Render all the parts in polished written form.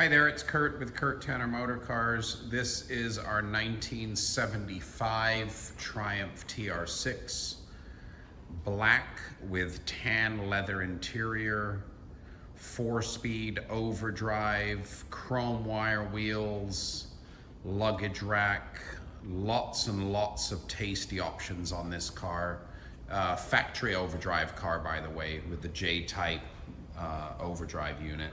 Hi there, it's Kurt with Kurt Tanner Motor Cars. This is our 1975 Triumph Tr6, black with tan leather interior, 4-speed overdrive, chrome wire wheels, luggage rack, lots and lots of tasty options on this car. Factory overdrive car, by the way, with the J-type overdrive unit.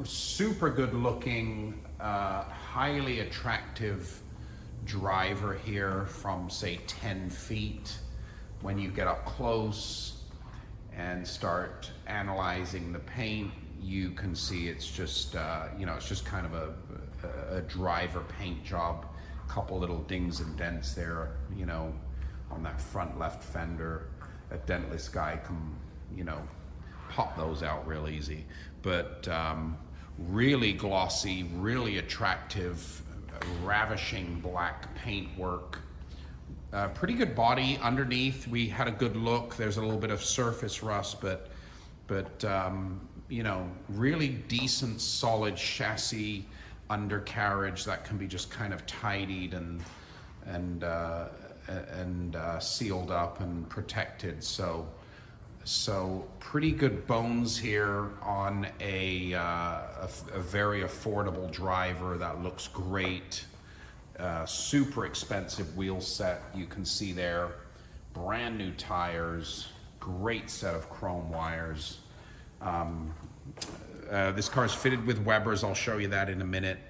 Super good looking, highly attractive driver here from say 10 feet. When you get up close and start analyzing the paint, you can see it's just, it's just kind of a driver paint job. A couple little dings and dents there, on that front left fender. A dentless guy can, pop those out real easy. But really glossy, really attractive, ravishing black paint work. Pretty good body underneath. We had a good look. There's a little bit of surface rust, but really decent, solid chassis undercarriage that can be just kind of tidied and sealed up and protected. So pretty good bones here on a very affordable driver that looks great. Super expensive wheel set, you can see there. Brand new tires, great set of chrome wires. This car is fitted with Webers, I'll show you that in a minute.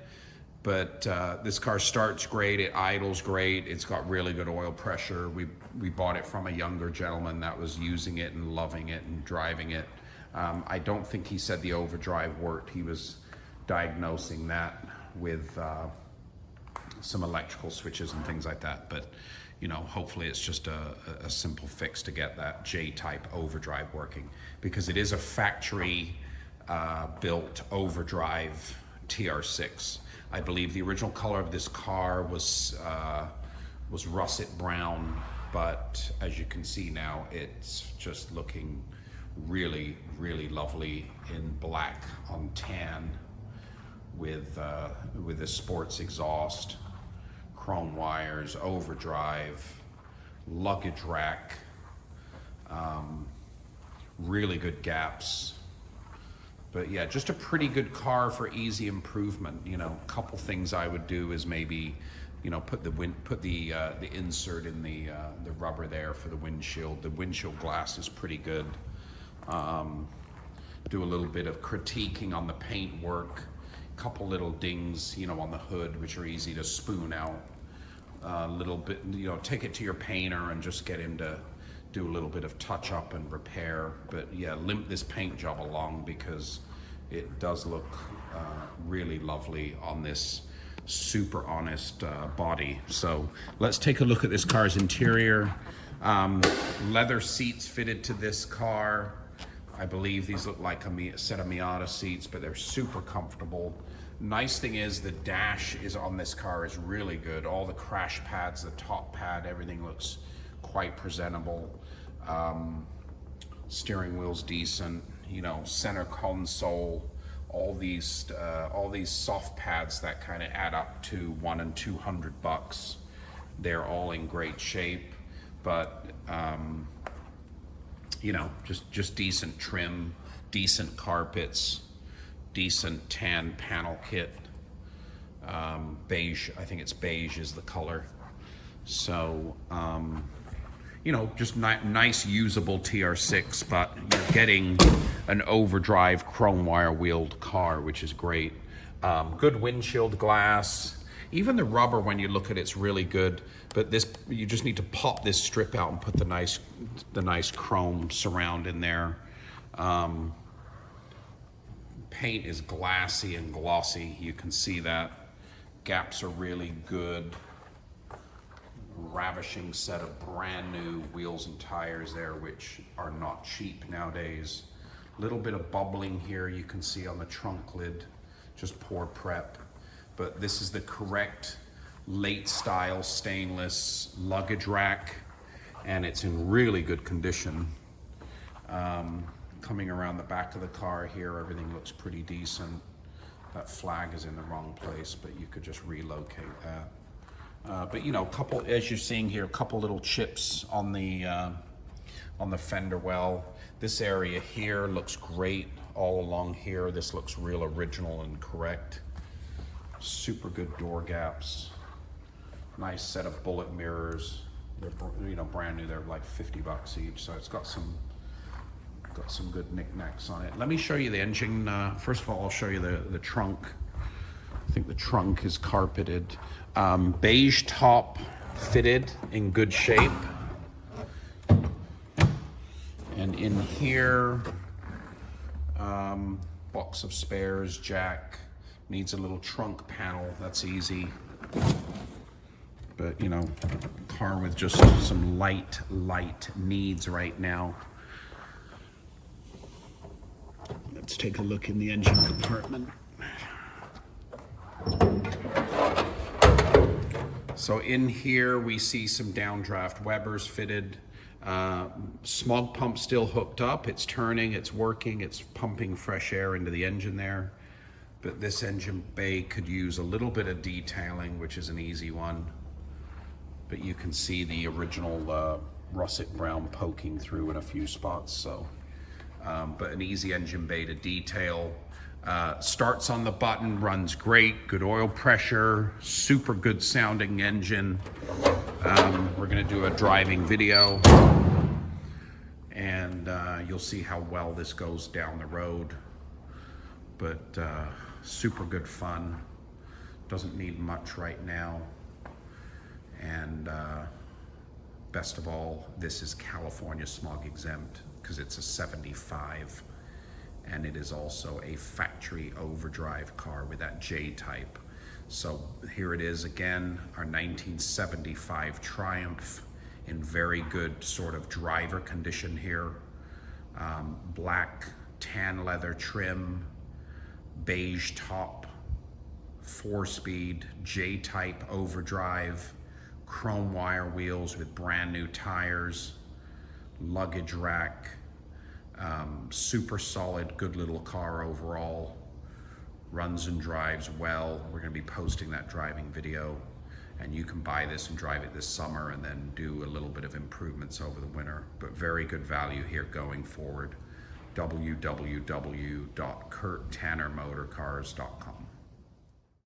But this car starts great, it idles great, it's got really good oil pressure. We bought it from a younger gentleman that was using it and loving it and driving it. I don't think he said the overdrive worked. He was diagnosing that with some electrical switches and things like that. But hopefully it's just a simple fix to get that J-type overdrive working, because it is a factory built overdrive TR6. I believe the original color of this car was russet brown, but as you can see now, it's just looking really, really lovely in black on tan with a sports exhaust, chrome wires, overdrive, luggage rack, really good gaps. But yeah, just a pretty good car for easy improvement. A couple things I would do is maybe, put the insert in the rubber there for the windshield. The windshield glass is pretty good. Do a little bit of critiquing on the paint work. Couple little dings, on the hood, which are easy to spoon out. A little bit, take it to your painter and just get him to do a little bit of touch up and repair. But yeah, limp this paint job along, because it does look really lovely on this super honest body. So let's take a look at this car's interior. Leather seats fitted to this car. I believe these look like a set of Miata seats, but they're super comfortable. Nice thing is the dash is on this car is really good. All the crash pads, the top pad, everything looks quite presentable. Steering wheel's decent, center console, all these soft pads that kind of add up to $100 and $200. They're all in great shape, but just decent trim, decent carpets, decent tan panel kit. Beige, I think it's beige is the color. So just nice usable TR6, but you're getting an overdrive chrome wire wheeled car, which is great. Good windshield glass. Even the rubber, when you look at it's really good, but you just need to pop this strip out and put the nice chrome surround in there. Paint is glassy and glossy, you can see that. Gaps are really good. Ravishing set of brand new wheels and tires there, which are not cheap nowadays. Little bit of bubbling here you can see on the trunk lid, just poor prep. But this is the correct late style stainless luggage rack, and it's in really good condition. Coming around the back of the car here, everything looks pretty decent. That flag is in the wrong place, but you could just relocate that. But you know, as you're seeing here, a couple little chips on the fender well. This area here looks great all along here. This looks real original and correct. Super good door gaps. Nice set of bullet mirrors. They're, you know, brand new. They're like 50 bucks each, so it's got some good knickknacks on it. Let me show you the engine. First of all, I'll show you the trunk. I think the trunk is carpeted. Beige top, fitted, in good shape. And in here, box of spares, jack. Needs a little trunk panel, that's easy. But you know, car with just some light needs right now. Let's take a look in the engine compartment. So in here we see some downdraft Webers fitted. Smog pump still hooked up. It's turning, it's working, it's pumping fresh air into the engine there. But this engine bay could use a little bit of detailing, which is an easy one. But you can see the original russet brown poking through in a few spots. So, but an easy engine bay to detail. Starts on the button, runs great, good oil pressure, super good sounding engine. We're gonna do a driving video, and you'll see how well this goes down the road. But super good fun. Doesn't need much right now. And best of all, this is California smog exempt because it's a 75. And it is also a factory overdrive car with that J-type. So here it is again, our 1975 Triumph in very good sort of driver condition here. Black tan leather trim, beige top, 4-speed J-type overdrive, chrome wire wheels with brand new tires, luggage rack. Super solid, good little car overall. Runs and drives well. We're going to be posting that driving video, and you can buy this and drive it this summer and then do a little bit of improvements over the winter. But very good value here going forward. www.kurttannermotorcars.com